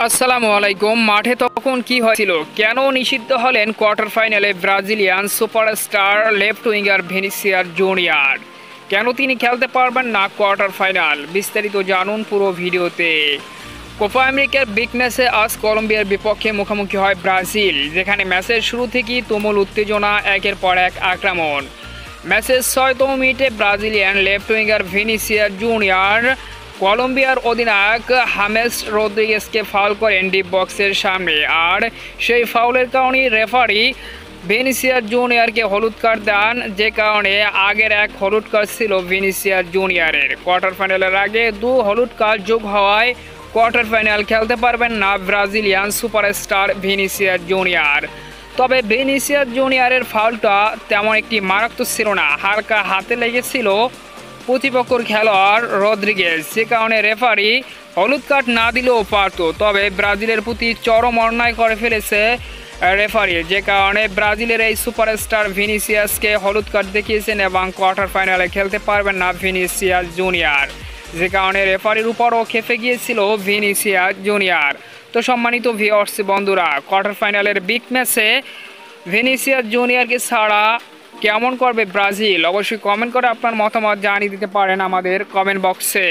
আসসালামু আলাইকুম। মাঠে তখন কি হয়েছিল, কেন নিষিদ্ধ হলেন কোয়ার্টার ফাইনালে Brazilian superstar left winger Vinicius junior? কেন তিনি খেলতে পারবেন না কোয়ার্টার ফাইনাল? বিস্তারিত জানুন পুরো ভিডিওতে। কোপা আমেরিকার বিগ ম্যাচে আজ কলম্বিয়ার বিপক্ষে মুখোমুখি হয় ব্রাজিল, যেখানে ম্যাচের শুরু থেকেই তুমুল উত্তেজনা, একের পর এক আক্রমণ। ম্যাচের ৬তম মিনিটে Brazilian left winger Vinicius junior কলম্বিয়ার অধিনায়ক হামেস রদ্রিগেজকে ফাউল করেন ডিপ বক্সের সামনে, আর সেই ফাউলের কারণে রেফারি ভিনিসিয়াস জুনিয়রকে হলুদ কার্ড দেন, যে কারণে আগের এক হলুদ কার্ড ছিল ভিনিসিয়াস জুনিয়রের। কোয়ার্টার ফাইনালের আগে হলুদ কার্ড যোগ হওয়ায় কোয়ার্টার ফাইনাল খেলতে পারবেন না ব্রাজিলিয়ান সুপারস্টার ভিনিসিয়াস জুনিয়র। তবে ভিনিসিয়াস জুনিয়রের ফাউলটা তেমন একটি মারাত্মক ছিল না, হালকা হাতে লেগেছিল প্রতিপক্ষের খেলোয়াড় রদ্রিগেজ, যে কারণে রেফারি হলুদ কার্ড না দিলেও পারত। তবে ব্রাজিলের প্রতি চরম অন্যায় করে ফেলেছে রেফারি, যে কারণে ব্রাজিলের এই সুপারস্টার ভিনিসিয়াসকে হলুদ কার্ড দেখিয়েছেন এবং কোয়ার্টার ফাইনালে খেলতে পারবেন না ভিনিসিয়াস জুনিয়র, যে কারণে রেফারির উপরও খেপে গিয়েছিল ভিনিসিয়াস জুনিয়র। তো সম্মানিত ভিউয়ার্স বন্ধুরা, কোয়ার্টার ফাইনালের বিগ ম্যাচে ভিনিসিয়াস জুনিয়রকে ছাড়া কেমন করবে ব্রাজিল? অবশ্যই কমেন্ট করে আপনার মতামত জানিয়ে দিতে পারেন আমাদের কমেন্ট বক্সে।